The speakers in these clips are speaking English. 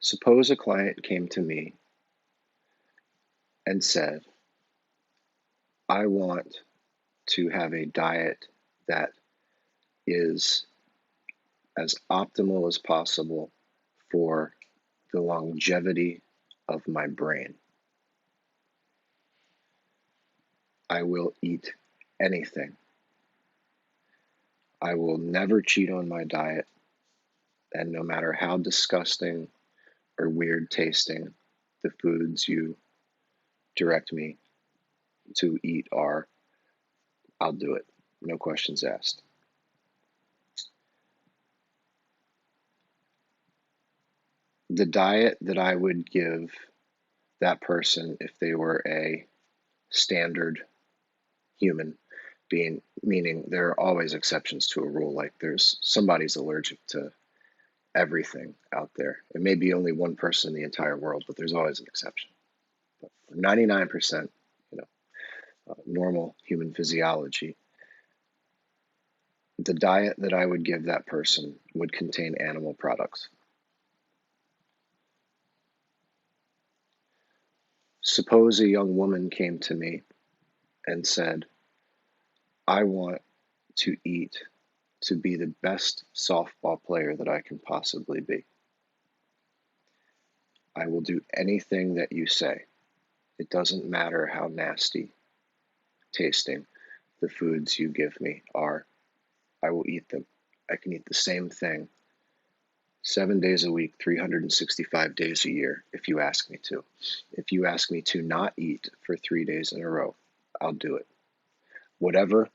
Suppose a client came to me and said, I want to have a diet that is as optimal as possible for the longevity of my brain. I will eat anything. I will never cheat on my diet, and no matter how disgusting or weird tasting the foods you direct me to eat are, I'll do it. No questions asked. The diet that I would give that person if they were a standard human being, meaning there are always exceptions to a rule, like there's somebody's allergic to everything out there. It may be only one person in the entire world, but there's always an exception. But for 99%, normal human physiology, the diet that I would give that person would contain animal products. Suppose a young woman came to me and said, I want to eat to be the best softball player that I can possibly be. I will do anything that you say. It doesn't matter how nasty tasting the foods you give me are. I will eat them. I can eat the same thing 7 days a week, 365 days a year if you ask me to. If you ask me to not eat for 3 days in a row, I'll do it. Whatever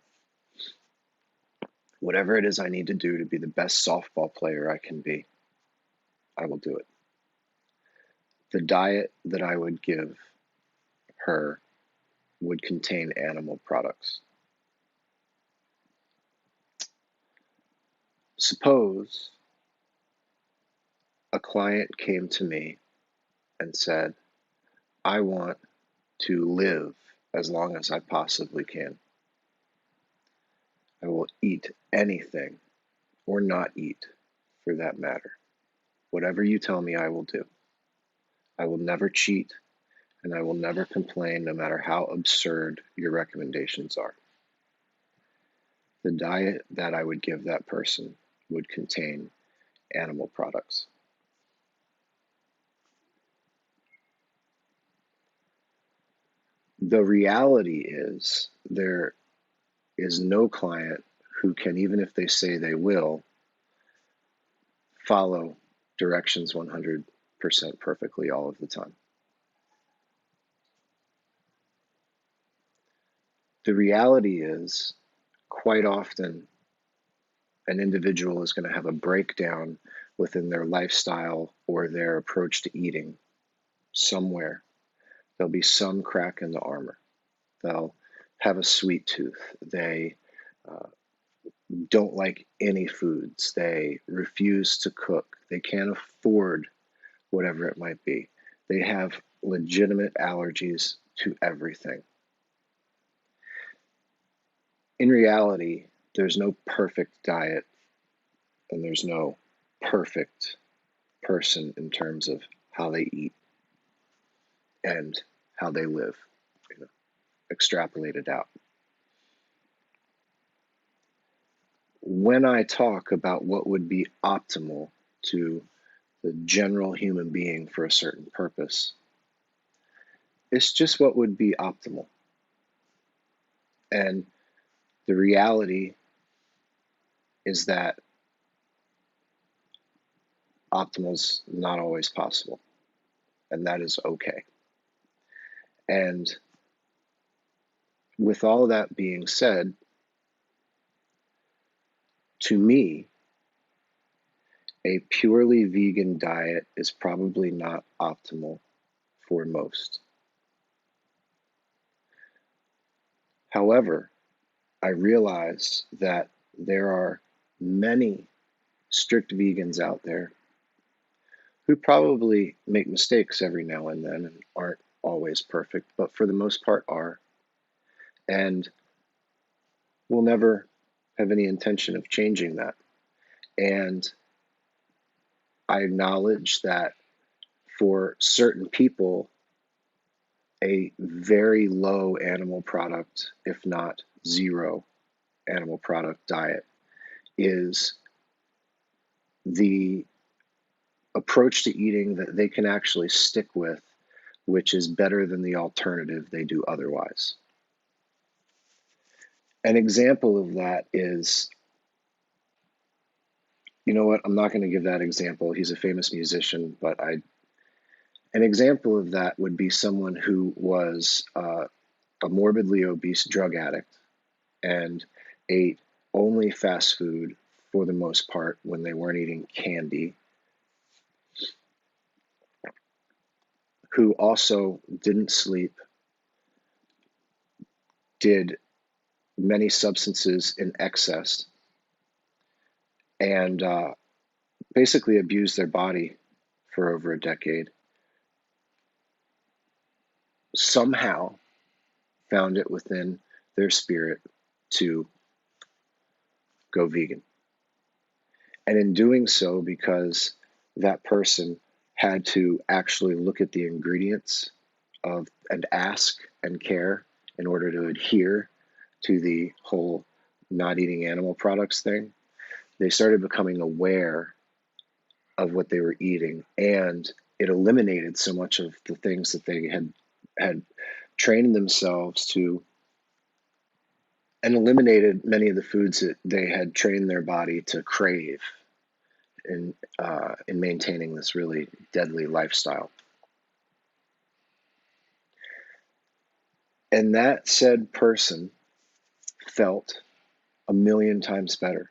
it is I need to do to be the best softball player I can be, I will do it. The diet that I would give her would contain animal products. Suppose a client came to me and said, I want to live as long as I possibly can. I will eat anything, or not eat for that matter. Whatever you tell me, I will do. I will never cheat, and I will never complain, no matter how absurd your recommendations are. The diet that I would give that person would contain animal products. The reality is there is no client who can, even if they say they will, follow directions 100% perfectly all of the time. The reality is, quite often, an individual is going to have a breakdown within their lifestyle or their approach to eating somewhere. There'll be some crack in the armor. They'll have a sweet tooth. They don't like any foods. They refuse to cook. They can't afford whatever it might be. They have legitimate allergies to everything. In reality, there's no perfect diet and there's no perfect person in terms of how they eat and how they live, extrapolated out. When I talk about what would be optimal to the general human being for a certain purpose, it's just what would be optimal. And the reality is that optimal's not always possible, and that is okay. And with all that being said, to me, a purely vegan diet is probably not optimal for most. However, I realize that there are many strict vegans out there who probably make mistakes every now and then and aren't always perfect, but for the most part are, and will never have any intention of changing that. And I acknowledge that for certain people, a very low animal product, if not zero animal product diet, is the approach to eating that they can actually stick with, which is better than the alternative they do otherwise. An example of that is, you know what, I'm not going to give that example. He's a famous musician, but an example of that would be someone who was a morbidly obese drug addict and ate only fast food for the most part when they weren't eating candy, who also didn't sleep, did many substances in excess, and basically abused their body for over a decade, somehow found it within their spirit to go vegan. And in doing so, because that person had to actually look at the ingredients of and ask and care in order to adhere to the whole not eating animal products thing, they started becoming aware of what they were eating, and it eliminated so much of the things that they had trained themselves to, and eliminated many of the foods that they had trained their body to crave in maintaining this really deadly lifestyle. And that said person felt a million times better,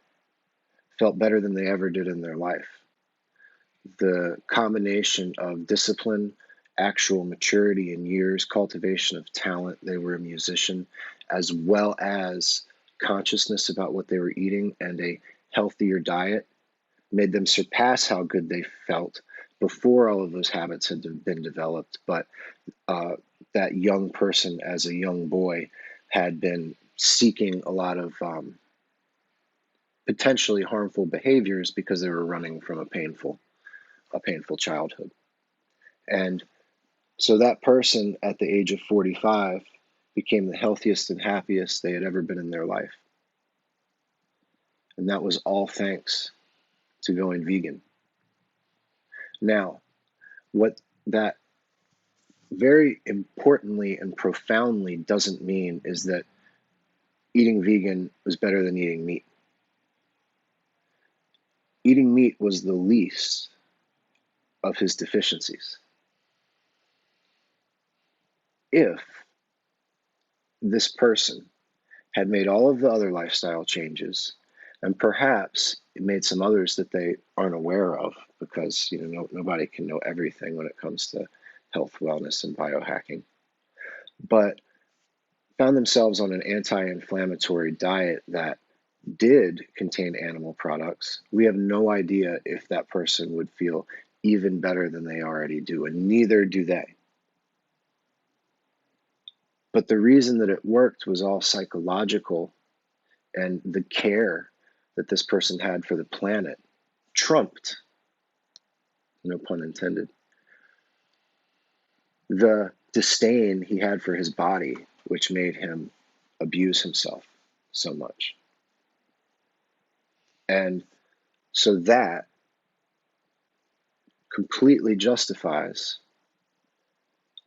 felt better than they ever did in their life. The combination of discipline, actual maturity in years, cultivation of talent, they were a musician, as well as consciousness about what they were eating and a healthier diet, made them surpass how good they felt before all of those habits had been developed. But that young person, as a young boy, had been seeking a lot of potentially harmful behaviors because they were running from a painful childhood. And so that person at the age of 45 became the healthiest and happiest they had ever been in their life. And that was all thanks to going vegan. Now, what that very importantly and profoundly doesn't mean is that eating vegan was better than eating meat. Eating meat was the least of his deficiencies. If this person had made all of the other lifestyle changes, and perhaps made some others that they aren't aware of, because nobody can know everything when it comes to health, wellness, and biohacking, but found themselves on an anti-inflammatory diet that did contain animal products, we have no idea if that person would feel even better than they already do, and neither do they. But the reason that it worked was all psychological, and the care that this person had for the planet trumped, no pun intended, the disdain he had for his body, which made him abuse himself so much. And so that completely justifies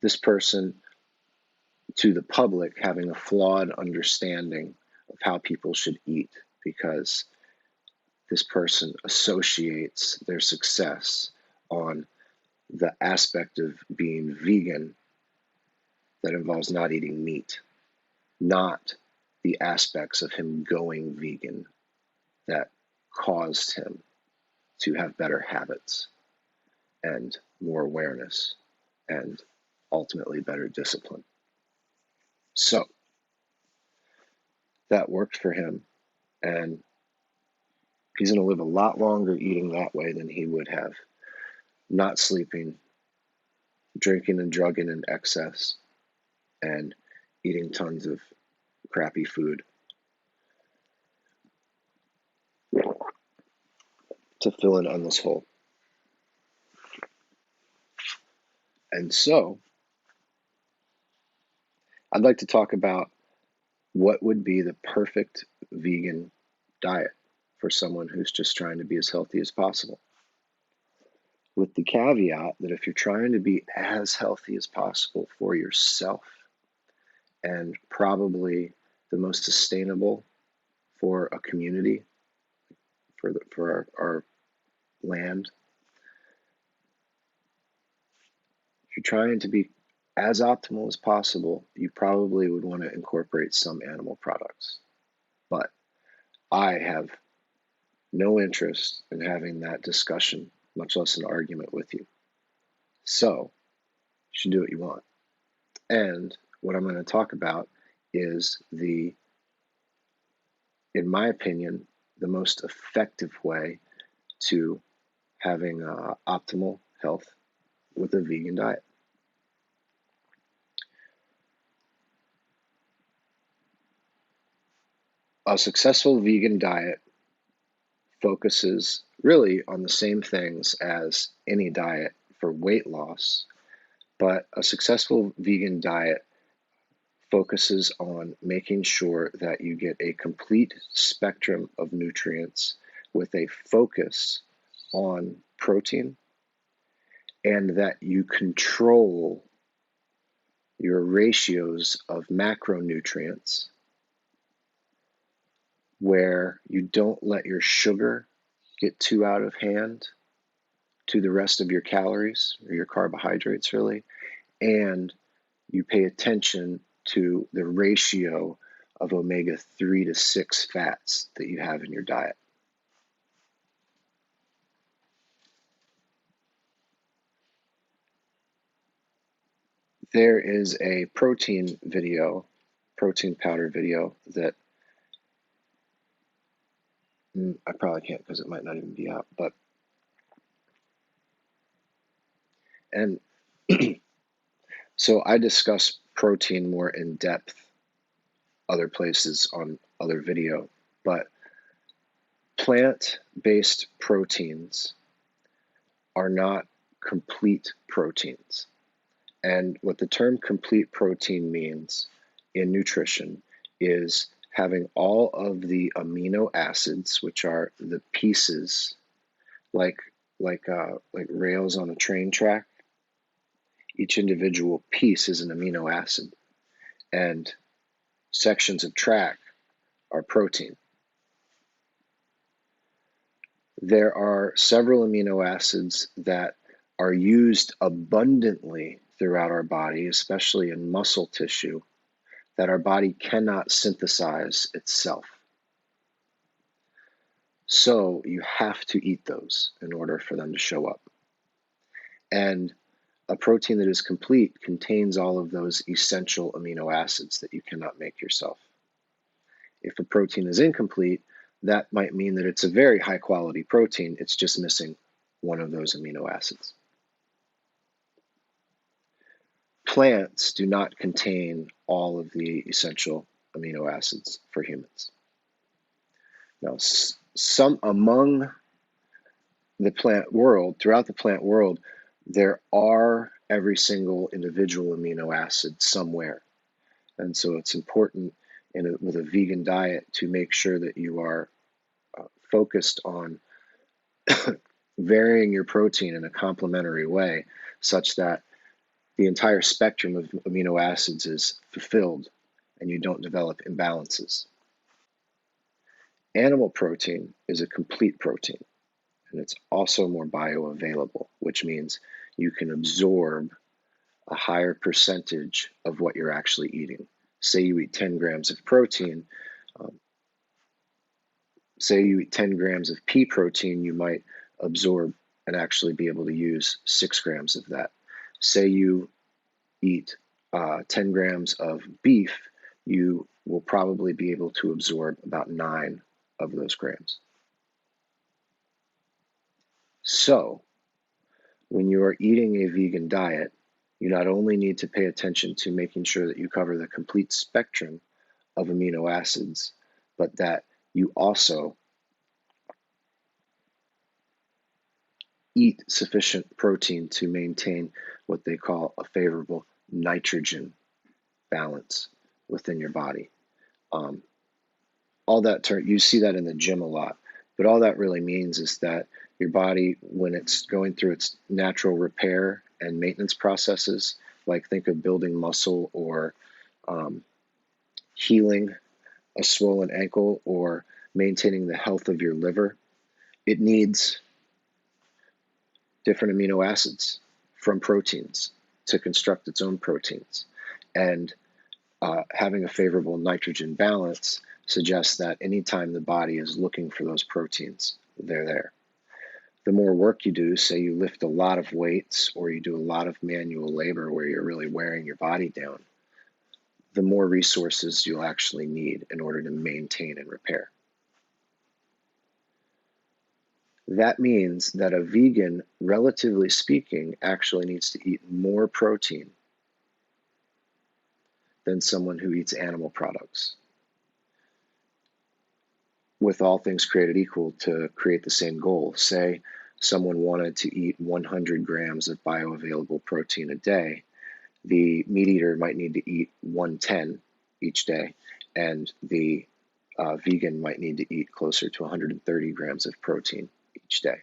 this person to the public having a flawed understanding of how people should eat, because this person associates their success on the aspect of being vegan that involves not eating meat, not the aspects of him going vegan that caused him to have better habits and more awareness and ultimately better discipline. So that worked for him, and he's going to live a lot longer eating that way than he would have not sleeping, drinking and drugging in excess, and eating tons of crappy food to fill an endless hole. And so I'd like to talk about what would be the perfect vegan diet for someone who's just trying to be as healthy as possible. With the caveat that if you're trying to be as healthy as possible for yourself and probably the most sustainable for a community, for our land, if you're trying to be as optimal as possible, you probably would want to incorporate some animal products. But I have no interest in having that discussion, much less an argument with you. So you should do what you want. And what I'm going to talk about is in my opinion, the most effective way to having optimal health with a vegan diet. A successful vegan diet focuses really on the same things as any diet for weight loss, but a successful vegan diet focuses on making sure that you get a complete spectrum of nutrients with a focus on protein, and that you control your ratios of macronutrients, where you don't let your sugar get too out of hand to the rest of your calories or your carbohydrates, really, and you pay attention to the ratio of omega 3 to 6 fats that you have in your diet. There is a protein powder video that I probably can't because it might not even be out, and so I discuss protein more in depth other places on other video, but plant-based proteins are not complete proteins. And what the term complete protein means in nutrition is having all of the amino acids, which are the pieces, like rails on a train track. Each individual piece is an amino acid, and sections of track are protein. There are several amino acids that are used abundantly throughout our body, especially in muscle tissue, that our body cannot synthesize itself. So you have to eat those in order for them to show up. And a protein that is complete contains all of those essential amino acids that you cannot make yourself. If a protein is incomplete, that might mean that it's a very high quality protein. It's just missing one of those amino acids. Plants do not contain all of the essential amino acids for humans. Now, some among the plant world, throughout the plant world, there are every single individual amino acid somewhere. And so it's important with a vegan diet to make sure that you are focused on varying your protein in a complementary way, such that the entire spectrum of amino acids is fulfilled and you don't develop imbalances. Animal protein is a complete protein, and it's also more bioavailable, which means you can absorb a higher percentage of what you're actually eating. Say you eat 10 grams of protein, say you eat 10 grams of pea protein, you might absorb and actually be able to use 6 grams of that. Say you eat 10 grams of beef, you will probably be able to absorb about 9 of those grams. So, when you are eating a vegan diet, you not only need to pay attention to making sure that you cover the complete spectrum of amino acids, but that you also eat sufficient protein to maintain what they call a favorable nitrogen balance within your body. All that you see that in the gym a lot, but all that really means is that your body, when it's going through its natural repair and maintenance processes, like think of building muscle or healing a swollen ankle or maintaining the health of your liver, it needs different amino acids from proteins to construct its own proteins. And having a favorable nitrogen balance suggests that anytime the body is looking for those proteins, they're there. The more work you do, say you lift a lot of weights or you do a lot of manual labor where you're really wearing your body down, the more resources you'll actually need in order to maintain and repair. That means that a vegan, relatively speaking, actually needs to eat more protein than someone who eats animal products, with all things created equal to create the same goal. Say someone wanted to eat 100 grams of bioavailable protein a day, the meat eater might need to eat 110 each day, and the vegan might need to eat closer to 130 grams of protein each day.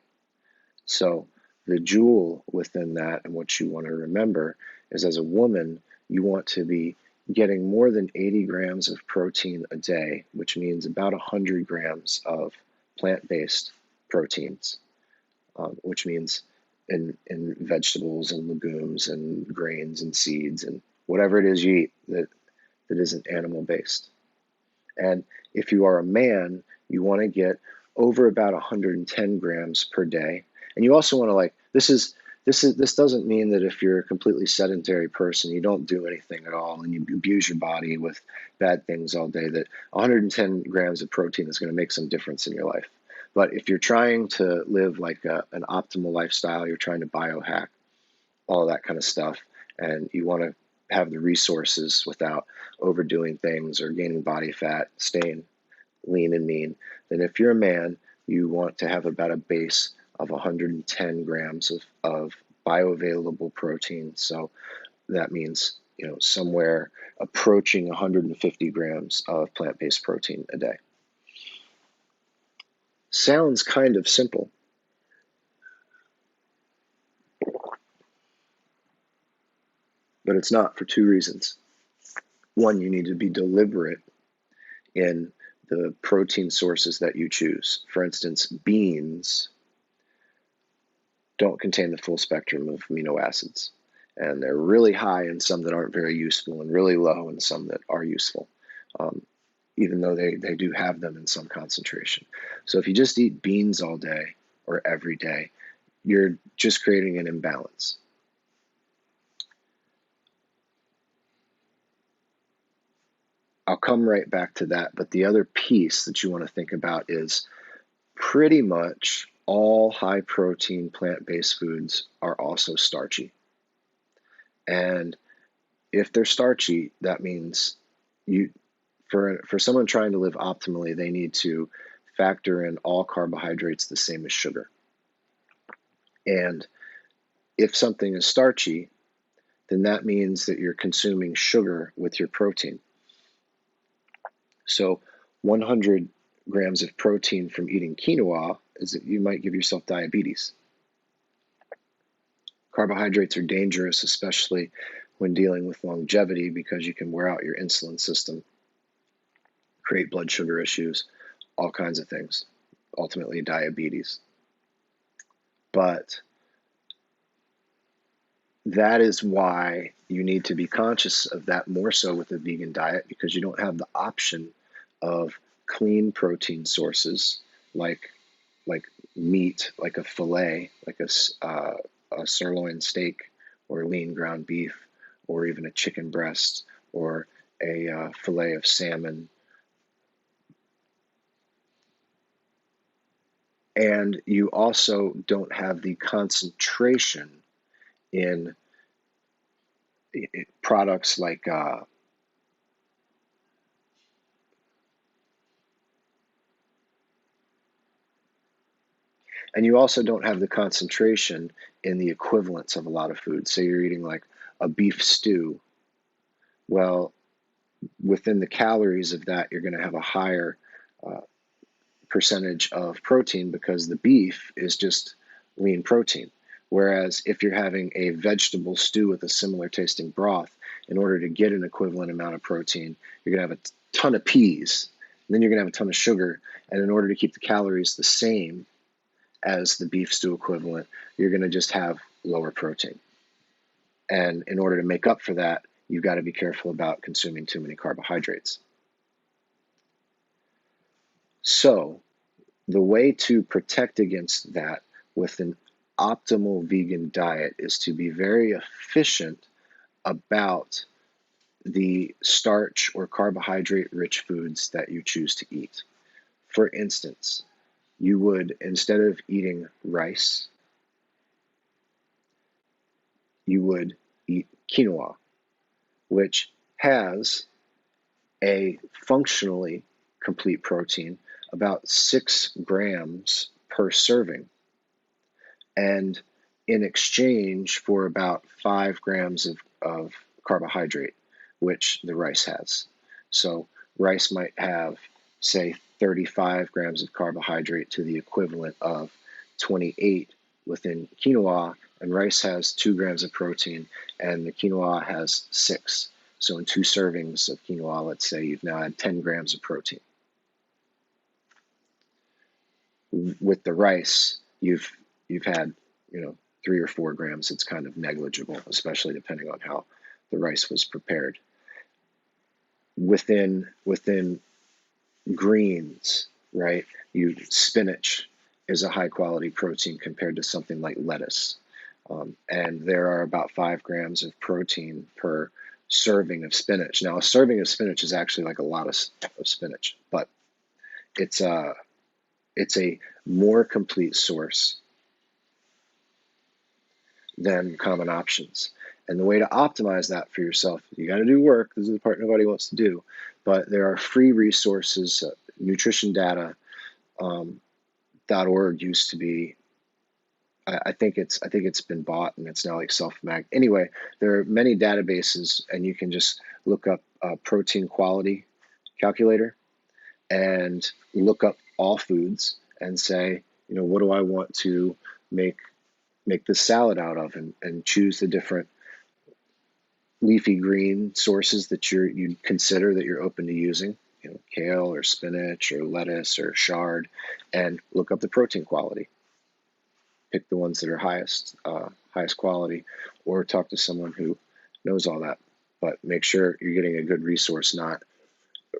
So the jewel within that, and what you want to remember, is as a woman, you want to be getting more than 80 grams of protein a day, which means about 100 grams of plant-based proteins, which means in vegetables and legumes and grains and seeds and whatever it is you eat that isn't animal-based. And if you are a man, you want to get over about 110 grams per day. And you also want to this doesn't mean that if you're a completely sedentary person, you don't do anything at all and you abuse your body with bad things all day, that 110 grams of protein is going to make some difference in your life. But if you're trying to live like an optimal lifestyle, you're trying to biohack, all that kind of stuff, and you want to have the resources without overdoing things or gaining body fat, staying lean and mean, then if you're a man, you want to have about a base of 110 grams of bioavailable protein. So that means, somewhere approaching 150 grams of plant-based protein a day. Sounds kind of simple. But it's not, for two reasons. One, you need to be deliberate in the protein sources that you choose. For instance, beans don't contain the full spectrum of amino acids. And they're really high in some that aren't very useful and really low in some that are useful, even though they do have them in some concentration. So if you just eat beans all day or every day, you're just creating an imbalance. I'll come right back to that, but the other piece that you want to think about is pretty much all high protein plant-based foods are also starchy. And if they're starchy, that means for someone trying to live optimally, they need to factor in all carbohydrates the same as sugar. And if something is starchy, then that means that you're consuming sugar with your protein. So 100 grams of protein from eating quinoa is that you might give yourself diabetes. Carbohydrates are dangerous, especially when dealing with longevity, because you can wear out your insulin system, create blood sugar issues, all kinds of things, ultimately diabetes. But that is why you need to be conscious of that more so with a vegan diet, because you don't have the option of clean protein sources like meat, like a fillet, like a sirloin steak or lean ground beef, or even a chicken breast or a fillet of salmon. And you also don't have the concentration in products like And you also don't have the concentration in the equivalents of a lot of foods. Say you're eating like a beef stew. Well, within the calories of that, you're going to have a higher uh, percentage of protein because the beef is just lean protein. Whereas if you're having a vegetable stew with a similar tasting broth, in order to get an equivalent amount of protein, you're going to have a ton of peas, and then you're going to have a ton of sugar. And in order to keep the calories the same as the beef stew equivalent, you're going to just have lower protein. And in order to make up for that, you've got to be careful about consuming too many carbohydrates. So the way to protect against that with an optimal vegan diet is to be very efficient about the starch or carbohydrate rich foods that you choose to eat. For instance, you would, instead of eating rice, you would eat quinoa, which has a functionally complete protein, about 6 grams per serving. And in exchange for about 5 grams of carbohydrate, which the rice has. So rice might have, say, 35 grams of carbohydrate to the equivalent of 28 within quinoa, and rice has 2 grams of protein, and the quinoa has 6. So in 2 servings of quinoa, let's say you've now had 10 grams of protein. With the rice, you've had 3 or 4 grams. It's kind of negligible, especially depending on how the rice was prepared. Within greens, right? Spinach is a high quality protein compared to something like lettuce, and there are about 5 grams of protein per serving of spinach. Now, a serving of spinach is actually like a lot of spinach, but it's a more complete source than common options. And the way to optimize that for yourself, you got to do work. This is the part nobody wants to do. But there are free resources. Nutritiondata.org used to be. I think it's been bought and it's now like self-mag. Anyway, there are many databases, and you can just look up protein quality calculator and look up all foods and say, what do I want to make this salad out of, and choose the different leafy green sources that you consider that you're open to using, kale or spinach or lettuce or chard, and look up the protein quality. Pick the ones that are highest quality, or talk to someone who knows all that. But make sure you're getting a good resource, not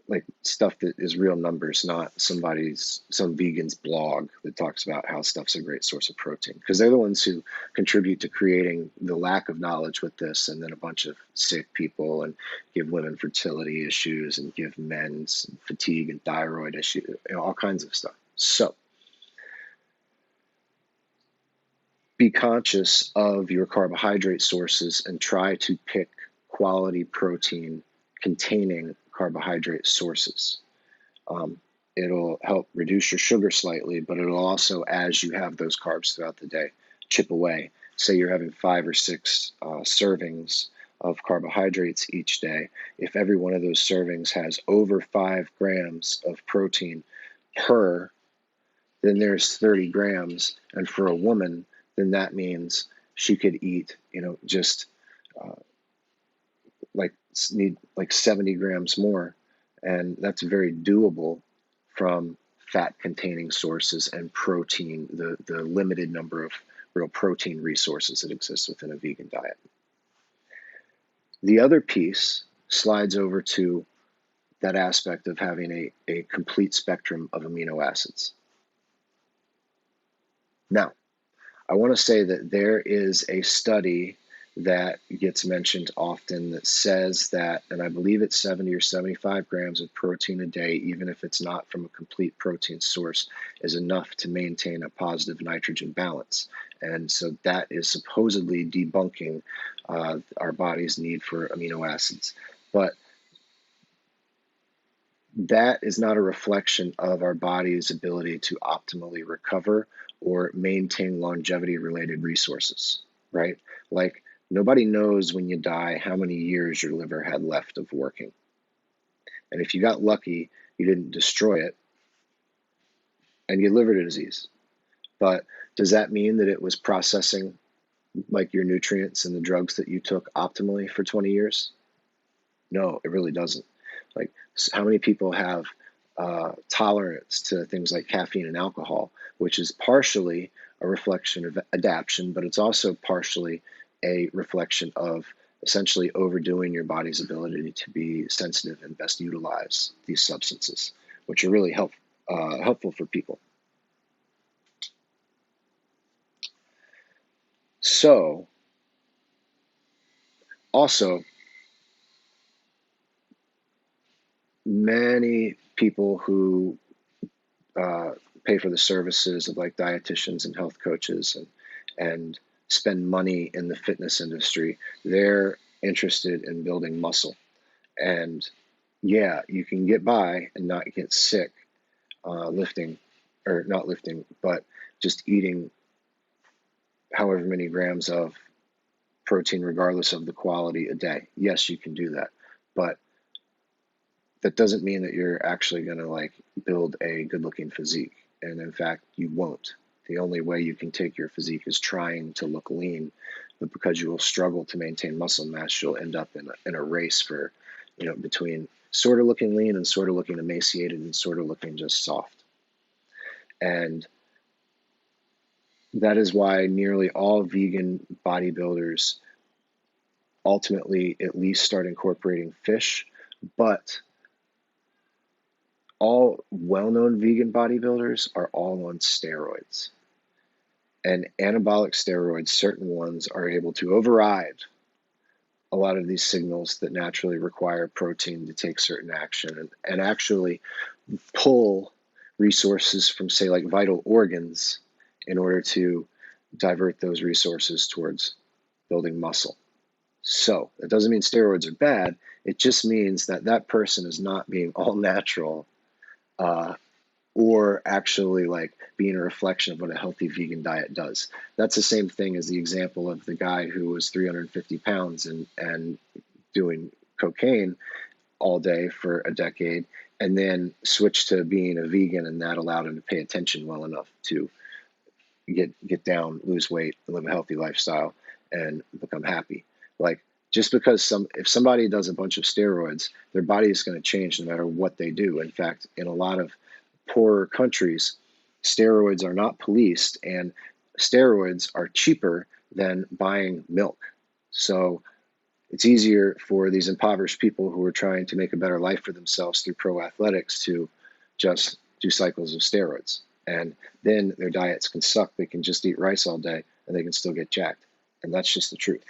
like stuff that is real numbers, not some vegan's blog that talks about how stuff's a great source of protein, because they're the ones who contribute to creating the lack of knowledge with this, and then a bunch of sick people, and give women fertility issues, and give men fatigue and thyroid issues, all kinds of stuff. So be conscious of your carbohydrate sources and try to pick quality protein containing carbohydrate sources. It'll help reduce your sugar slightly, but it'll also, as you have those carbs throughout the day, chip away. Say you're having 5 or 6 servings of carbohydrates each day. If every one of those servings has over 5 grams of protein per, then there's 30 grams. And for a woman, then that means she could eat, just need 70 grams more. And that's very doable from fat-containing sources and protein, the limited number of real protein resources that exist within a vegan diet. The other piece slides over to that aspect of having a complete spectrum of amino acids. Now, I want to say that there is a study that gets mentioned often that says that, and I believe it's 70 or 75 grams of protein a day, even if it's not from a complete protein source, is enough to maintain a positive nitrogen balance. And so that is supposedly debunking our body's need for amino acids. But that is not a reflection of our body's ability to optimally recover or maintain longevity related resources, right? Like nobody knows when you die how many years your liver had left of working. And if you got lucky, you didn't destroy it and you had liver disease. But does that mean that it was processing like your nutrients and the drugs that you took optimally for 20 years? No, it really doesn't. Like, how many people have tolerance to things like caffeine and alcohol, which is partially a reflection of adaptation, but it's also partially a reflection of essentially overdoing your body's ability to be sensitive and best utilize these substances, which are really helpful for people. So, also, many people who pay for the services of like dietitians and health coaches and spend money in the fitness industry, they're interested in building muscle. And yeah, you can get by and not get sick lifting, or not lifting, but just eating however many grams of protein, regardless of the quality, a day. Yes, you can do that. But that doesn't mean that you're actually going to like build a good looking physique. And in fact, you won't. The only way you can take your physique is trying to look lean, but because you will struggle to maintain muscle mass, you'll end up in a race for, between sort of looking lean and sort of looking emaciated and sort of looking just soft. And that is why nearly all vegan bodybuilders ultimately at least start incorporating fish, but all well-known vegan bodybuilders are all on steroids. And anabolic steroids, certain ones, are able to override a lot of these signals that naturally require protein to take certain action and actually pull resources from, say, like vital organs in order to divert those resources towards building muscle. So that doesn't mean steroids are bad. It just means that that person is not being all natural or actually like being a reflection of what a healthy vegan diet does. That's the same thing as the example of the guy who was 350 pounds and doing cocaine all day for a decade and then switched to being a vegan, and that allowed him to pay attention well enough to get down, lose weight, live a healthy lifestyle, and become happy. Like, just because if somebody does a bunch of steroids, their body is going to change no matter what they do. In fact, in a lot of poorer countries, steroids are not policed, and steroids are cheaper than buying milk. So it's easier for these impoverished people who are trying to make a better life for themselves through pro athletics to just do cycles of steroids. And then their diets can suck. They can just eat rice all day and they can still get jacked. And that's just the truth.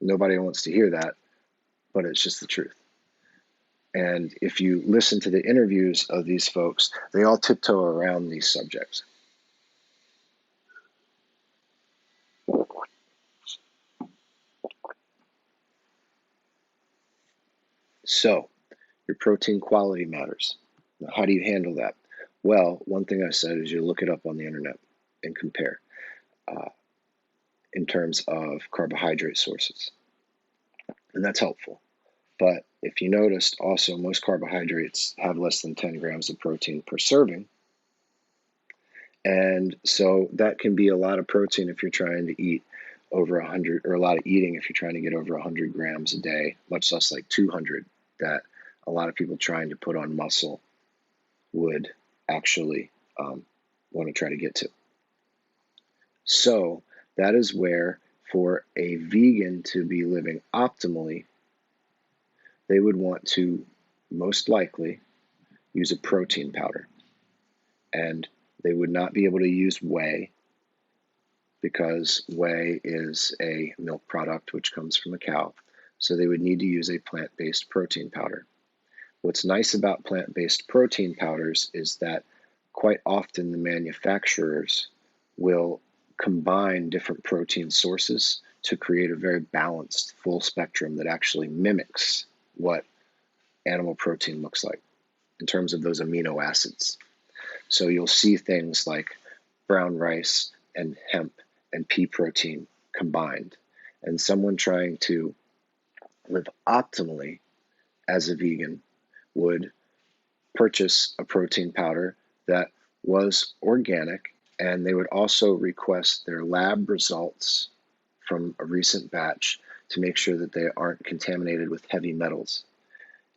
Nobody wants to hear that, but it's just the truth. And if you listen to the interviews of these folks, they all tiptoe around these subjects. So, your protein quality matters. Now, how do you handle that? Well, one thing I said is you look it up on the internet and compare in terms of carbohydrate sources. And that's helpful. But if you noticed, also, most carbohydrates have less than 10 grams of protein per serving. And so that can be a lot of protein if you're trying to eat over 100, or a lot of eating if you're trying to get over 100 grams a day, much less like 200 that a lot of people trying to put on muscle would actually want to try to get to. So that is where, for a vegan to be living optimally, they would want to most likely use a protein powder. And they would not be able to use whey, because whey is a milk product which comes from a cow. So they would need to use a plant-based protein powder. What's nice about plant-based protein powders is that quite often the manufacturers will combine different protein sources to create a very balanced full spectrum that actually mimics what animal protein looks like in terms of those amino acids. So you'll see things like brown rice and hemp and pea protein combined. And someone trying to live optimally as a vegan would purchase a protein powder that was organic, and they would also request their lab results from a recent batch to make sure that they aren't contaminated with heavy metals.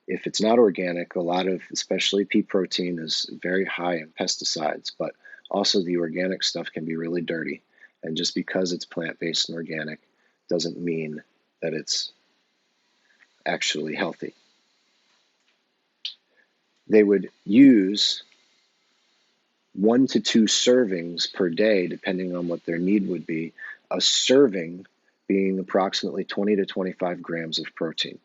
If it's not organic, a lot of, especially pea protein, is very high in pesticides, but also the organic stuff can be really dirty. And just because it's plant-based and organic doesn't mean that it's actually healthy. They would use 1 to 2 servings per day, depending on what their need would be, a serving being approximately 20 to 25 grams of protein.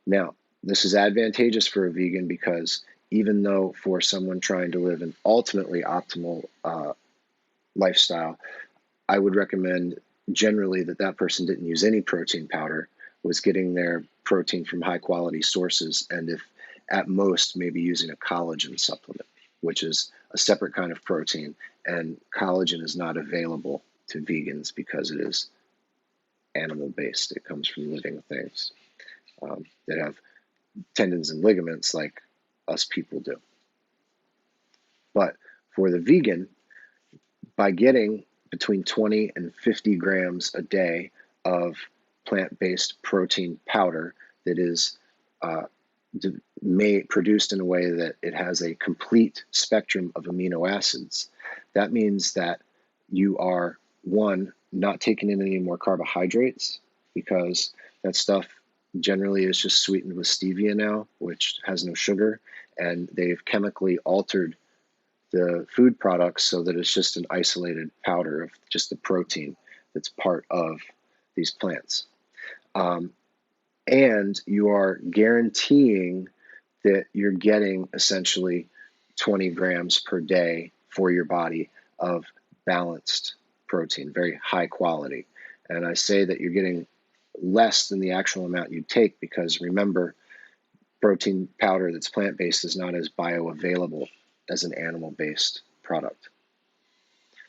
Now, this is advantageous for a vegan because even though for someone trying to live an ultimately optimal lifestyle, I would recommend generally that person didn't use any protein powder, was getting their protein from high quality sources, and if at most maybe using a collagen supplement, which is a separate kind of protein, and collagen is not available to vegans because it is animal based. It comes from living things that have tendons and ligaments like us people do. But for the vegan, by getting between 20 and 50 grams a day of plant-based protein powder that is produced in a way that it has a complete spectrum of amino acids, that means that you are, one, not taking in any more carbohydrates, because that stuff generally is just sweetened with stevia now, which has no sugar, and they've chemically altered the food products so that it's just an isolated powder of just the protein that's part of these plants. And you are guaranteeing that you're getting essentially 20 grams per day for your body of balanced protein, very high quality. And I say that you're getting less than the actual amount you take because, remember, protein powder that's plant-based is not as bioavailable as an animal-based product.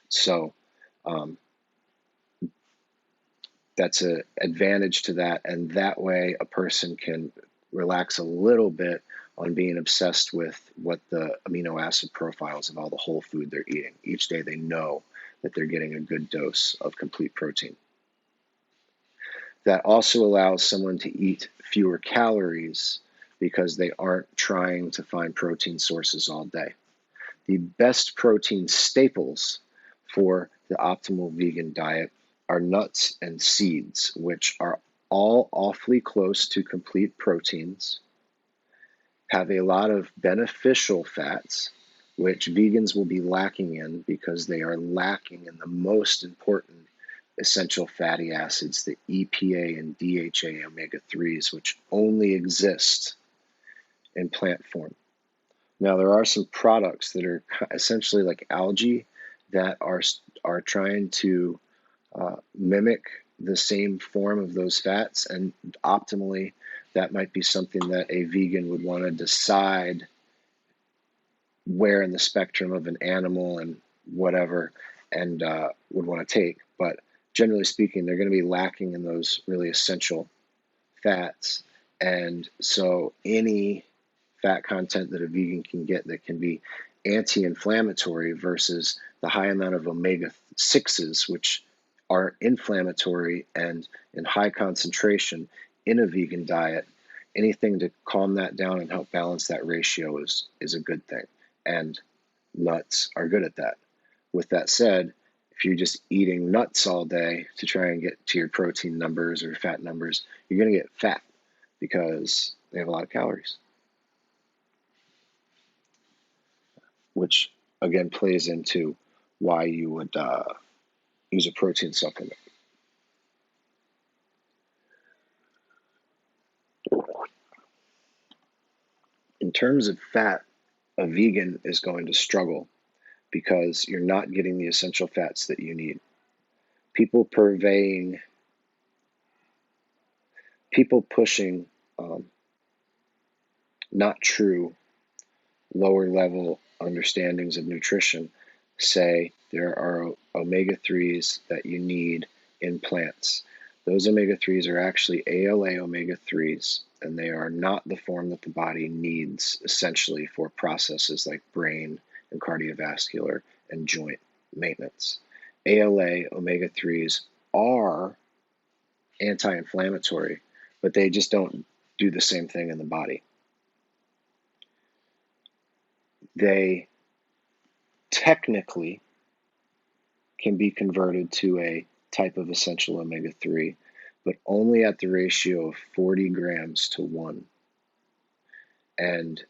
So that's an advantage to that, and that way a person can relax a little bit on being obsessed with what the amino acid profiles of all the whole food they're eating. Each day they know that they're getting a good dose of complete protein. That also allows someone to eat fewer calories because they aren't trying to find protein sources all day. The best protein staples for the optimal vegan diet are nuts and seeds, which are all awfully close to complete proteins, have a lot of beneficial fats, which vegans will be lacking in because they are lacking in the most important essential fatty acids, the EPA and DHA omega-3s, which only exist in plant form. Now, there are some products that are essentially like algae that are trying to mimic the same form of those fats, and optimally, that might be something that a vegan would want to decide where in the spectrum of an animal and whatever, and would want to take. But generally speaking, they're going to be lacking in those really essential fats, and so any fat content that a vegan can get that can be anti-inflammatory versus the high amount of omega-6s, which are inflammatory and in high concentration in a vegan diet, anything to calm that down and help balance that ratio is a good thing. And nuts are good at that. With that said, if you're just eating nuts all day to try and get to your protein numbers or fat numbers, you're going to get fat because they have a lot of calories, which again plays into why you would use a protein supplement. In terms of fat, a vegan is going to struggle because you're not getting the essential fats that you need. People pushing not true lower level understandings of nutrition say there are omega-3s that you need in plants. Those omega-3s are actually ALA omega-3s, and they are not the form that the body needs essentially for processes like brain and cardiovascular and joint maintenance. ALA omega-3s are anti-inflammatory, but they just don't do the same thing in the body. They technically can be converted to a type of essential omega-3, but only at the ratio of 40 grams to 1. And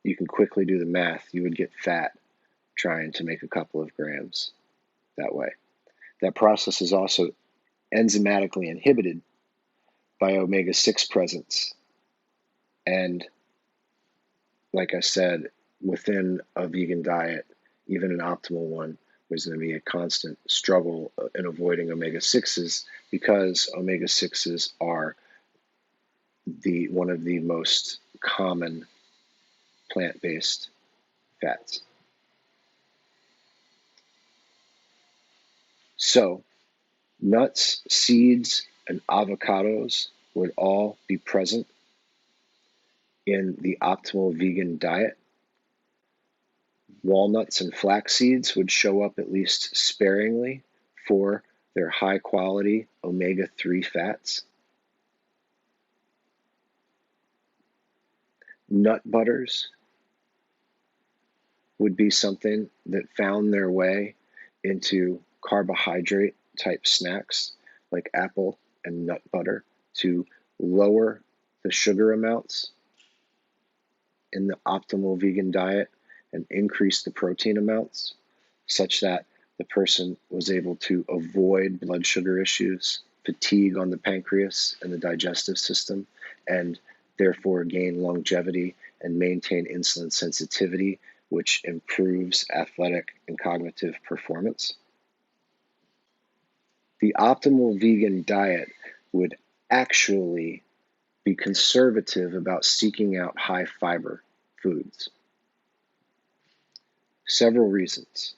you can quickly do the math. You would get fat trying to make a couple of grams that way. That process is also enzymatically inhibited by omega-6 presence. And like I said, within a vegan diet, even an optimal one, there's going to be a constant struggle in avoiding omega-6s because omega-6s are one of the most common plant-based fats. So nuts, seeds, and avocados would all be present in the optimal vegan diet. Walnuts and flax seeds would show up at least sparingly for their high-quality omega-3 fats. Nut butters would be something that found their way into carbohydrate type snacks like apple and nut butter to lower the sugar amounts in the optimal vegan diet and increase the protein amounts such that the person was able to avoid blood sugar issues, fatigue on the pancreas and the digestive system, and therefore gain longevity and maintain insulin sensitivity, which improves athletic and cognitive performance. The optimal vegan diet would actually be conservative about seeking out high fiber foods. Several reasons.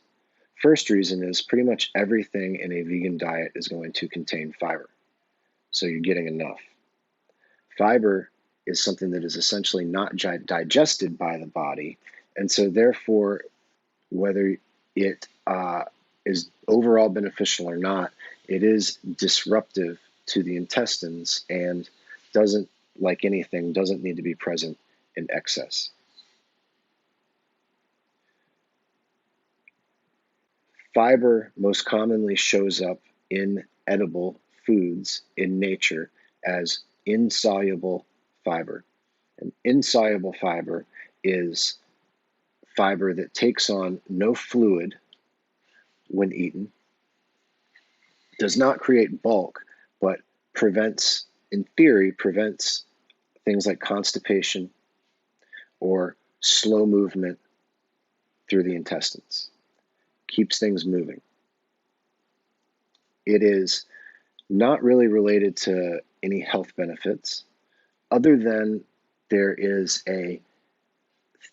First reason is pretty much everything in a vegan diet is going to contain fiber, so you're getting enough. Fiber is something that is essentially not digested by the body, and so therefore, whether it is overall beneficial or not, it is disruptive to the intestines and doesn't, like anything, doesn't need to be present in excess. Fiber most commonly shows up in edible foods in nature as insoluble fiber. And insoluble fiber is fiber that takes on no fluid when eaten, does not create bulk, but in theory, prevents things like constipation or slow movement through the intestines. Keeps things moving. It is not really related to any health benefits, other than there is a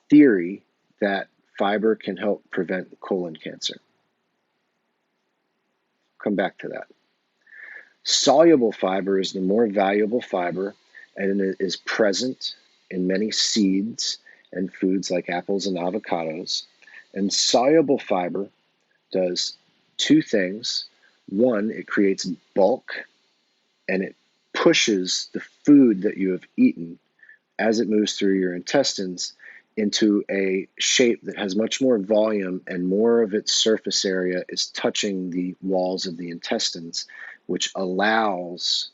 theory that fiber can help prevent colon cancer. Come back to that. Soluble fiber is the more valuable fiber, and it is present in many seeds and foods like apples and avocados. And soluble fiber does two things. One, it creates bulk, and it pushes the food that you have eaten as it moves through your intestines into a shape that has much more volume, and more of its surface area is touching the walls of the intestines, which allows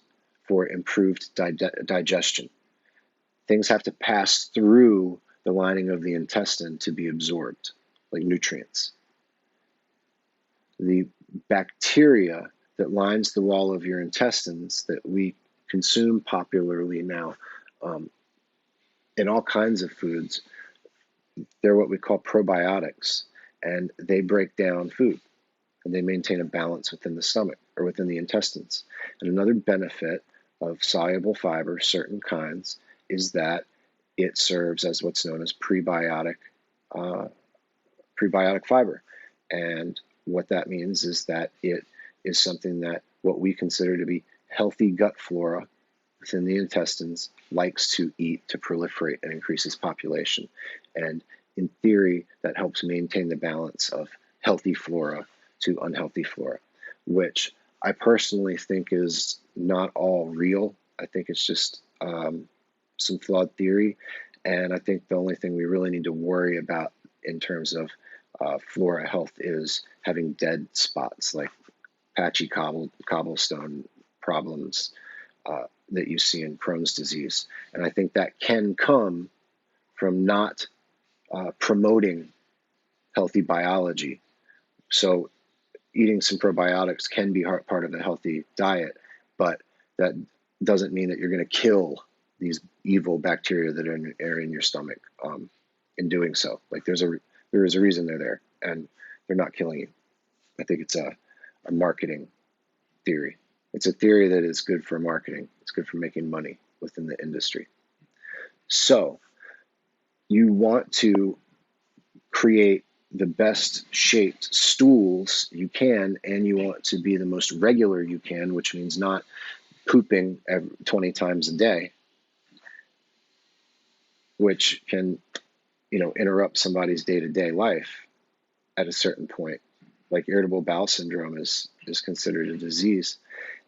for improved digestion. Things have to pass through the lining of the intestine to be absorbed, like nutrients. The bacteria that lines the wall of your intestines that we consume popularly now in all kinds of foods, they're what we call probiotics, and they break down food and they maintain a balance within the stomach or within the intestines. And another benefit of soluble fiber, certain kinds, is that it serves as what's known as prebiotic fiber. And what that means is that it is something that what we consider to be healthy gut flora within the intestines likes to eat to proliferate and increase its population. And in theory, that helps maintain the balance of healthy flora to unhealthy flora, which I personally think is not all real. I think it's just some flawed theory. And I think the only thing we really need to worry about in terms of flora health is having dead spots like patchy cobblestone problems that you see in Crohn's disease. And I think that can come from not promoting healthy biology. So eating some probiotics can be part of a healthy diet, but that doesn't mean that you're going to kill these evil bacteria that are in your stomach in doing so. Like there is a reason they're there, and they're not killing you. I think it's a marketing theory. It's a theory that is good for marketing. It's good for making money within the industry. So you want to create the best shaped stools you can, and you want to be the most regular you can, which means not pooping 20 times a day, which can, interrupt somebody's day-to-day life at a certain point. Like irritable bowel syndrome is considered a disease,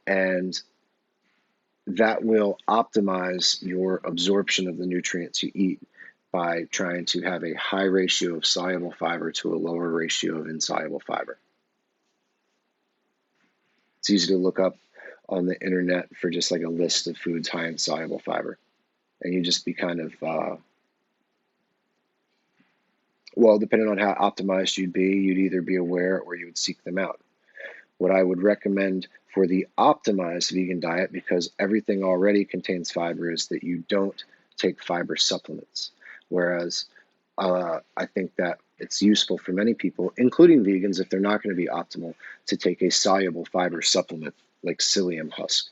and that will optimize your absorption of the nutrients you eat by trying to have a high ratio of soluble fiber to a lower ratio of insoluble fiber. It's easy to look up on the internet for just like a list of foods high in soluble fiber. And you just be kind of, depending on how optimized you'd be, you'd either be aware or you would seek them out. What I would recommend for the optimized vegan diet, because everything already contains fiber, is that you don't take fiber supplements. Whereas I think that it's useful for many people, including vegans, if they're not going to be optimal, to take a soluble fiber supplement like psyllium husk.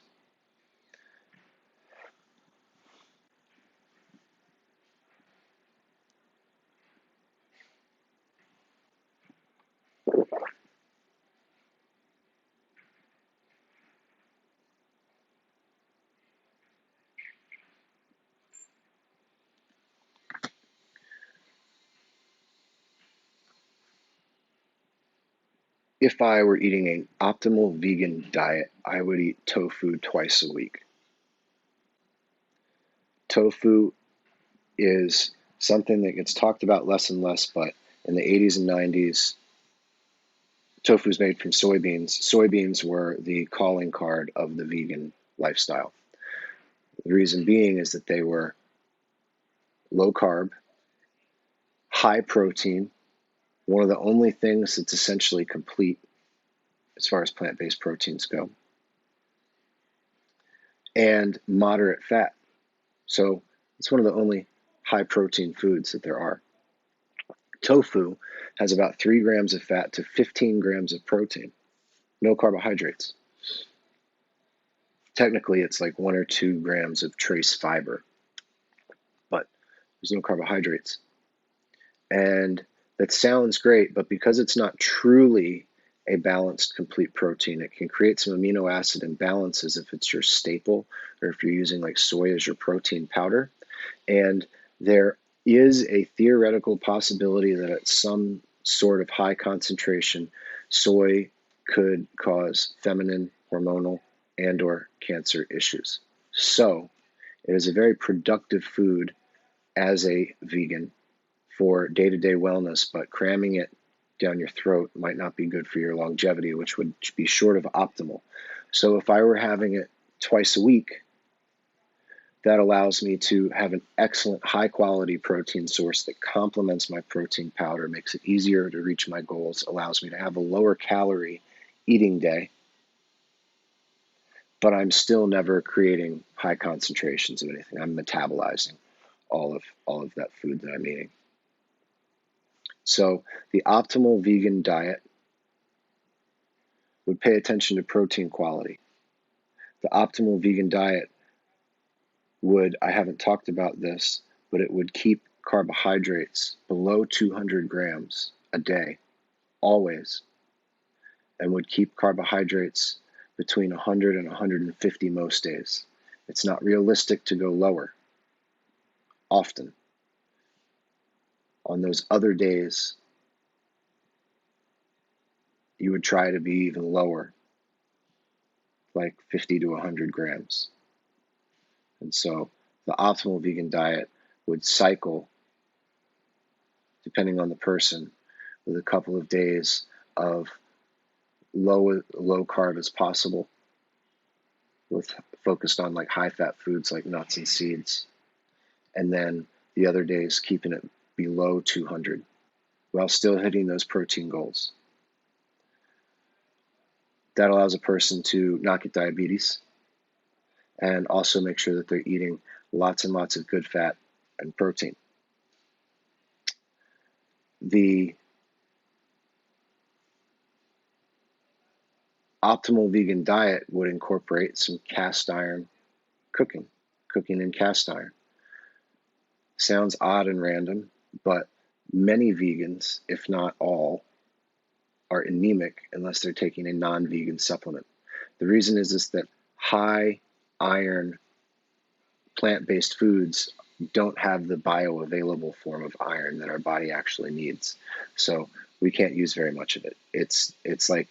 If I were eating an optimal vegan diet, I would eat tofu twice a week. Tofu is something that gets talked about less and less, but in the 80s and 90s, tofu is made from soybeans. Soybeans were the calling card of the vegan lifestyle. The reason being is that they were low carb, high protein, one of the only things that's essentially complete as far as plant-based proteins go, and moderate fat. So it's one of the only high protein foods that there are. Tofu has about 3 grams of fat to 15 grams of protein, no carbohydrates. Technically, it's like 1 or 2 grams of trace fiber, but there's no carbohydrates. And that sounds great, but because it's not truly a balanced, complete protein, it can create some amino acid imbalances if it's your staple or if you're using like soy as your protein powder. And there is a theoretical possibility that at some sort of high concentration, soy could cause feminine, hormonal, and or cancer issues. So it is a very productive food as a vegan for day-to-day wellness, but cramming it down your throat might not be good for your longevity, which would be short of optimal. So if I were having it twice a week, that allows me to have an excellent high-quality protein source that complements my protein powder, makes it easier to reach my goals, allows me to have a lower calorie eating day, but I'm still never creating high concentrations of anything. I'm metabolizing all of that food that I'm eating. So the optimal vegan diet would pay attention to protein quality. The optimal vegan diet would, I haven't talked about this, but it would keep carbohydrates below 200 grams a day always, and would keep carbohydrates between 100 and 150 most days. It's not realistic to go lower often. On those other days, you would try to be even lower, like 50 to 100 grams. And so the optimal vegan diet would cycle, depending on the person, with a couple of days of low carb as possible, with focused on like high fat foods like nuts and seeds, and then the other days keeping it below 200 while still hitting those protein goals. That allows a person to not get diabetes and also make sure that they're eating lots and lots of good fat and protein. The optimal vegan diet would incorporate some cast iron cooking in cast iron. Sounds odd and random, but many vegans, if not all, are anemic unless they're taking a non-vegan supplement. The reason is that high iron plant-based foods don't have the bioavailable form of iron that our body actually needs. So we can't use very much of it. It's like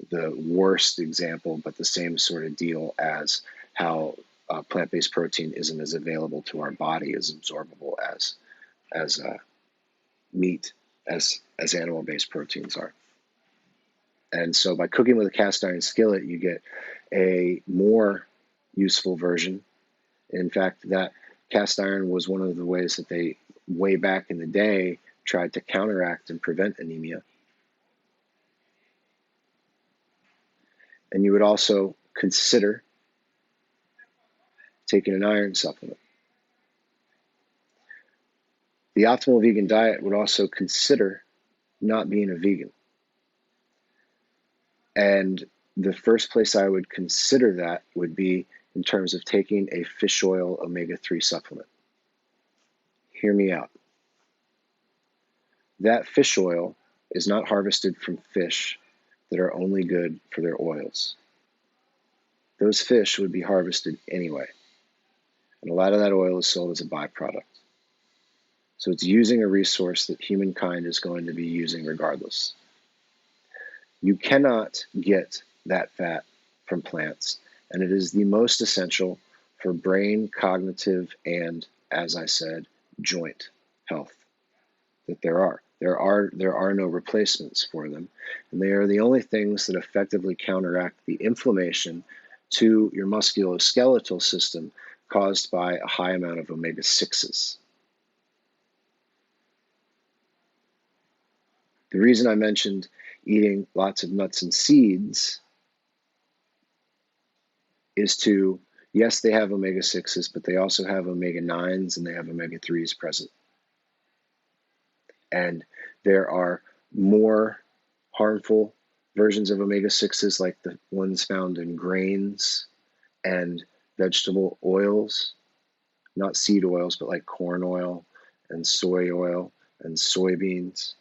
the worst example, but the same sort of deal as how plant-based protein isn't as available to our body, as absorbable as meat, as animal-based proteins are. And so by cooking with a cast iron skillet, you get a more useful version. In fact, that cast iron was one of the ways that they, way back in the day, tried to counteract and prevent anemia. And you would also consider taking an iron supplement. The optimal vegan diet would also consider not being a vegan. And the first place I would consider that would be in terms of taking a fish oil omega-3 supplement. Hear me out. That fish oil is not harvested from fish that are only good for their oils. Those fish would be harvested anyway. And a lot of that oil is sold as a byproduct. So it's using a resource that humankind is going to be using regardless. You cannot get that fat from plants, and it is the most essential for brain, cognitive, and, as I said, joint health that there are. There are no replacements for them, and they are the only things that effectively counteract the inflammation to your musculoskeletal system caused by a high amount of omega-6s. The reason I mentioned eating lots of nuts and seeds is to, yes, they have omega-6s, but they also have omega-9s and they have omega-3s present. And there are more harmful versions of omega-6s, like the ones found in grains and vegetable oils, not seed oils, but like corn oil and soy oil and soybeans,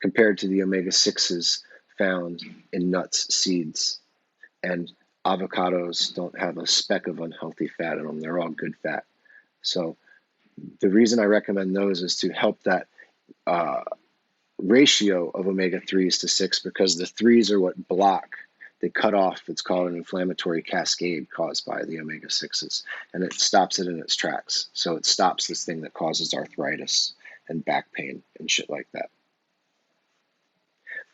compared to the omega-6s found in nuts, seeds, and avocados don't have a speck of unhealthy fat in them. They're all good fat. So the reason I recommend those is to help that ratio of omega-3s to 6, because the 3s are what block, they cut off, it's called an inflammatory cascade caused by the omega-6s, and it stops it in its tracks. So it stops this thing that causes arthritis and back pain and shit like that.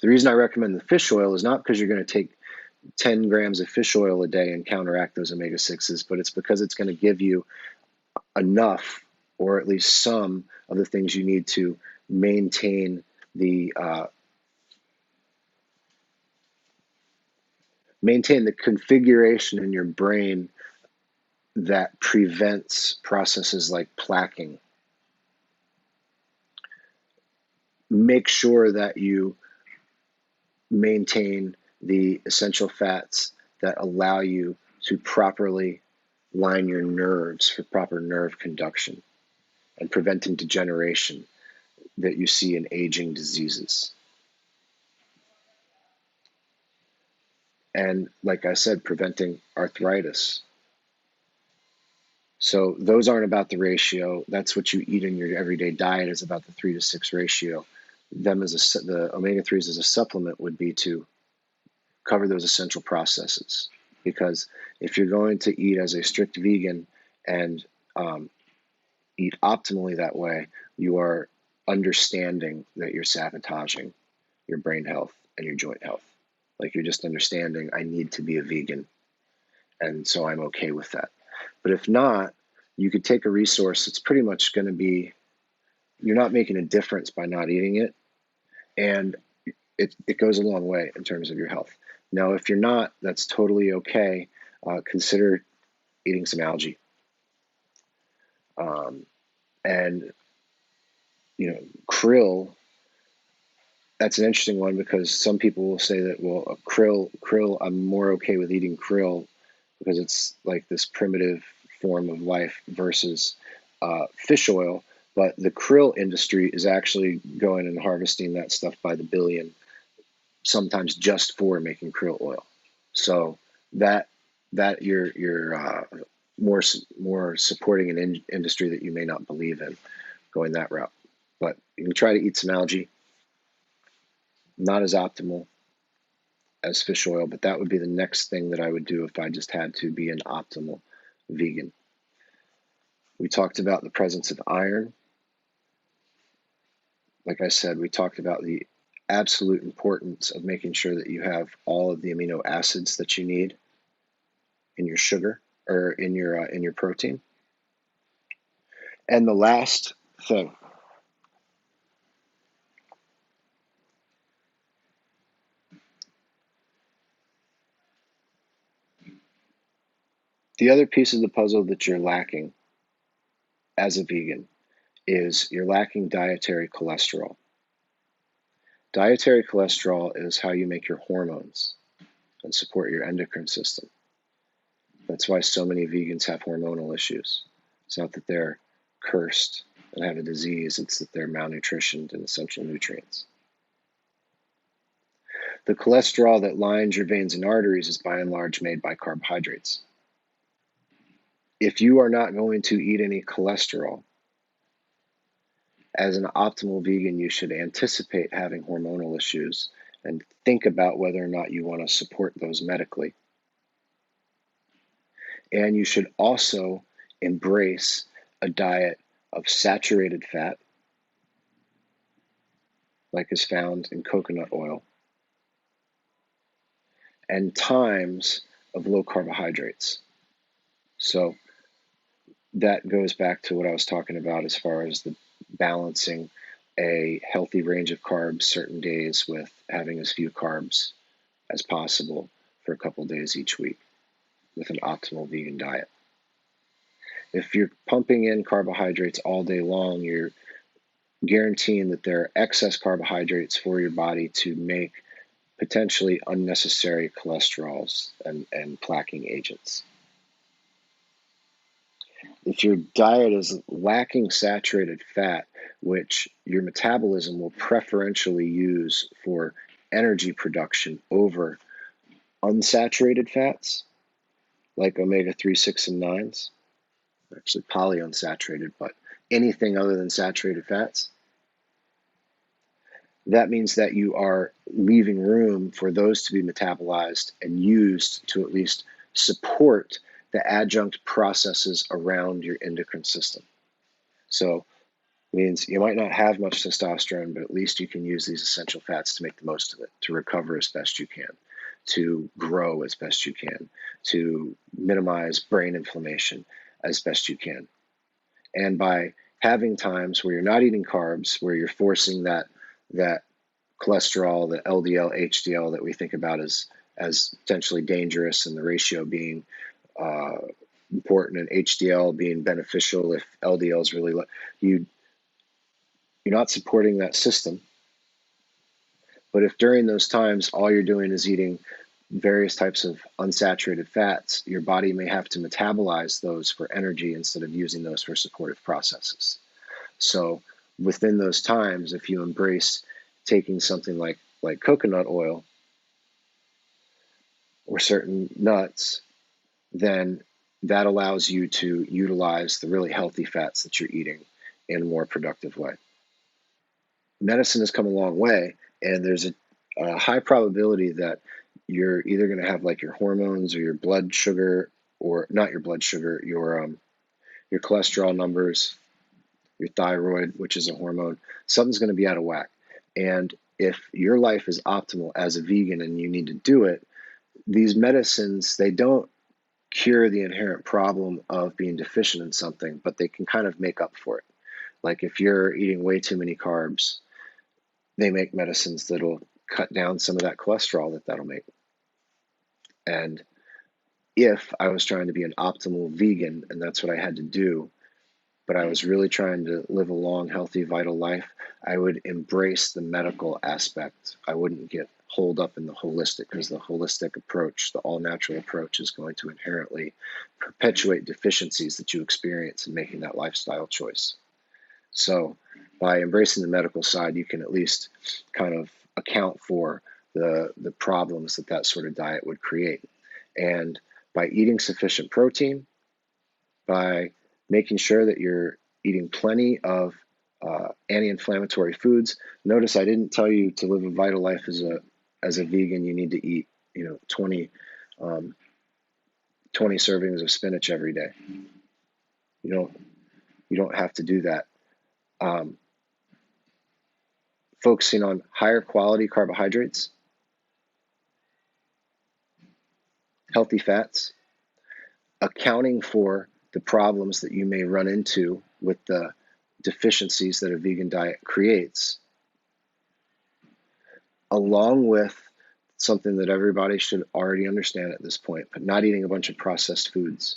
The reason I recommend the fish oil is not because you're going to take 10 grams of fish oil a day and counteract those omega-6s, but it's because it's going to give you enough, or at least some, of the things you need to maintain the configuration in your brain that prevents processes like plaquing. Make sure that you maintain the essential fats that allow you to properly line your nerves for proper nerve conduction and preventing degeneration. that you see in aging diseases. And like I said, preventing arthritis. So those aren't about the ratio. That's what you eat in your everyday diet is about the 3-to-6 ratio. Them as the omega-3s as a supplement would be to cover those essential processes. Because if you're going to eat as a strict vegan and eat optimally that way, you are understanding that you're sabotaging your brain health and your joint health. Like you're just understanding, I need to be a vegan, and so I'm okay with that. But if not, you could take a resource that's pretty much going to be, you're not making a difference by not eating it, and it goes a long way in terms of your health. Now, if you're not, that's totally okay. Consider eating some algae. And, krill, that's an interesting one because some people will say that, well, krill, I'm more okay with eating krill because it's like this primitive form of life versus fish oil. But the krill industry is actually going and harvesting that stuff by the billion, sometimes just for making krill oil. So that you're more supporting an industry that you may not believe in, going that route. But you can try to eat some algae. Not as optimal as fish oil, but that would be the next thing that I would do if I just had to be an optimal vegan. We talked about the presence of iron. Like I said, we talked about the absolute importance of making sure that you have all of the amino acids that you need in your sugar or in your protein. And the last thing, the other piece of the puzzle that you're lacking as a vegan is you're lacking dietary cholesterol. Dietary cholesterol is how you make your hormones and support your endocrine system. That's why so many vegans have hormonal issues. It's not that they're cursed and have a disease, it's that they're malnutritioned in essential nutrients. The cholesterol that lines your veins and arteries is by and large made by carbohydrates. If you are not going to eat any cholesterol, as an optimal vegan, you should anticipate having hormonal issues and think about whether or not you want to support those medically. And you should also embrace a diet of saturated fat, like is found in coconut oil, and times of low carbohydrates. So that goes back to what I was talking about as far as the balancing a healthy range of carbs certain days with having as few carbs as possible for a couple days each week with an optimal vegan diet. If you're pumping in carbohydrates all day long, you're guaranteeing that there are excess carbohydrates for your body to make potentially unnecessary cholesterols and plaquing agents. If your diet is lacking saturated fat, which your metabolism will preferentially use for energy production over unsaturated fats, like omega-3, 6, and 9s, actually polyunsaturated, but anything other than saturated fats, that means that you are leaving room for those to be metabolized and used to at least support the adjunct processes around your endocrine system. So it means you might not have much testosterone, but at least you can use these essential fats to make the most of it, to recover as best you can, to grow as best you can, to minimize brain inflammation as best you can. And by having times where you're not eating carbs, where you're forcing that cholesterol, the LDL, HDL that we think about as potentially dangerous, and the ratio being important, and HDL being beneficial if LDL is really low, you're not supporting that system. But if during those times all you're doing is eating various types of unsaturated fats, your body may have to metabolize those for energy instead of using those for supportive processes. So within those times, if you embrace taking something like coconut oil or certain nuts, then that allows you to utilize the really healthy fats that you're eating in a more productive way. Medicine has come a long way, and there's a high probability that you're either going to have like your hormones or your blood sugar, or not your blood sugar, your cholesterol numbers, your thyroid, which is a hormone, something's going to be out of whack. And if your life is optimal as a vegan and you need to do it, these medicines, they don't cure the inherent problem of being deficient in something, but they can kind of make up for it. Like if you're eating way too many carbs, they make medicines that'll cut down some of that cholesterol that'll make. And if I was trying to be an optimal vegan, and that's what I had to do, but I was really trying to live a long, healthy, vital life, I would embrace the medical aspect. I wouldn't get holed up in the holistic, because the holistic approach, the all-natural approach, is going to inherently perpetuate deficiencies that you experience in making that lifestyle choice. So by embracing the medical side, you can at least kind of account for the problems that sort of diet would create. And by eating sufficient protein, by making sure that you're eating plenty of anti-inflammatory foods. Notice I didn't tell you to live a vital life as a vegan. You need to eat 20 servings of spinach every day. You don't have to do that. Focusing on higher quality carbohydrates, healthy fats, accounting for the problems that you may run into with the deficiencies that a vegan diet creates, along with something that everybody should already understand at this point, but not eating a bunch of processed foods.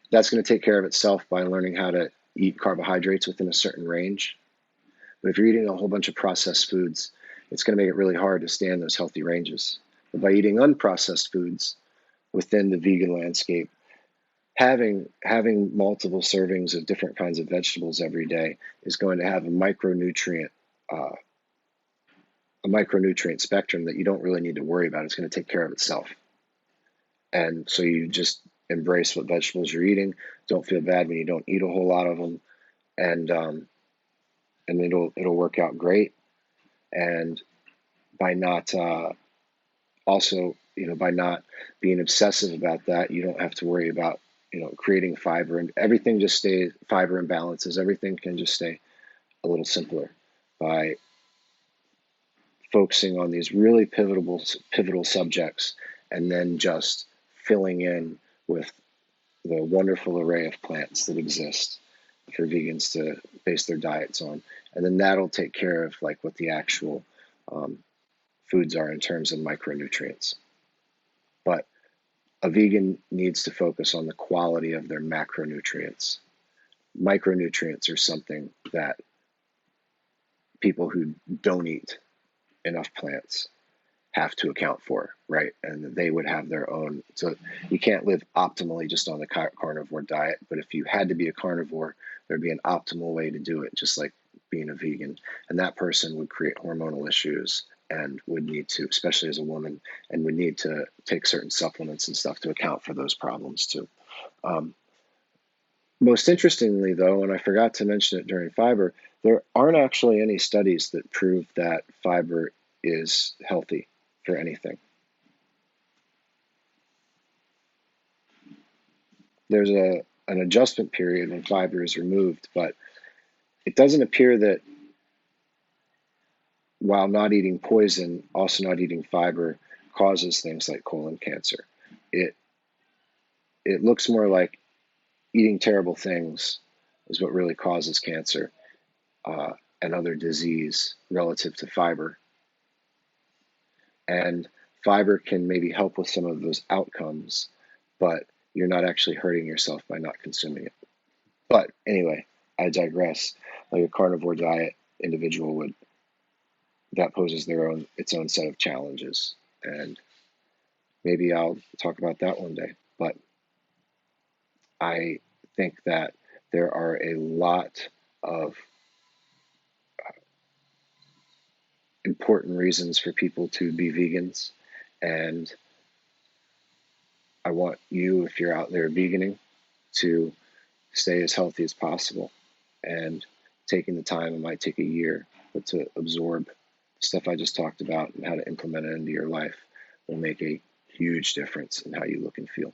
That's going to take care of itself by learning how to eat carbohydrates within a certain range. But if you're eating a whole bunch of processed foods, it's going to make it really hard to stay in those healthy ranges. But by eating unprocessed foods within the vegan landscape, having multiple servings of different kinds of vegetables every day is going to have a micronutrient spectrum that you don't really need to worry about. It's going to take care of itself. And so you just embrace what vegetables you're eating. Don't feel bad when you don't eat a whole lot of them, and it'll work out great. And by not by not being obsessive about that, you don't have to worry about creating fiber, and everything just stays fiber imbalances. Everything can just stay a little simpler by focusing on these really pivotal subjects, and then just filling in with the wonderful array of plants that exist for vegans to base their diets on. And then that'll take care of like what the actual foods are in terms of micronutrients. But a vegan needs to focus on the quality of their macronutrients. Micronutrients are something that people who don't eat enough plants have to account for, right? And they would have their own. So you can't live optimally just on the carnivore diet, but if you had to be a carnivore, there'd be an optimal way to do it, just like being a vegan. And that person would create hormonal issues and would need to, especially as a woman, and would need to take certain supplements and stuff to account for those problems too. Most interestingly, though, and I forgot to mention it during fiber, there aren't actually any studies that prove that fiber is healthy for anything. There's an adjustment period when fiber is removed, but it doesn't appear that while not eating poison, also not eating fiber causes things like colon cancer. It looks more like eating terrible things is what really causes cancer and other disease relative to fiber. And fiber can maybe help with some of those outcomes, but you're not actually hurting yourself by not consuming it. But anyway, I digress. Like a carnivore diet individual that poses its own set of challenges. And maybe I'll talk about that one day. But I think that there are a lot of important reasons for people to be vegans. And I want you, if you're out there veganing, to stay as healthy as possible. And taking the time, it might take a year, but to absorb the stuff I just talked about and how to implement it into your life will make a huge difference in how you look and feel.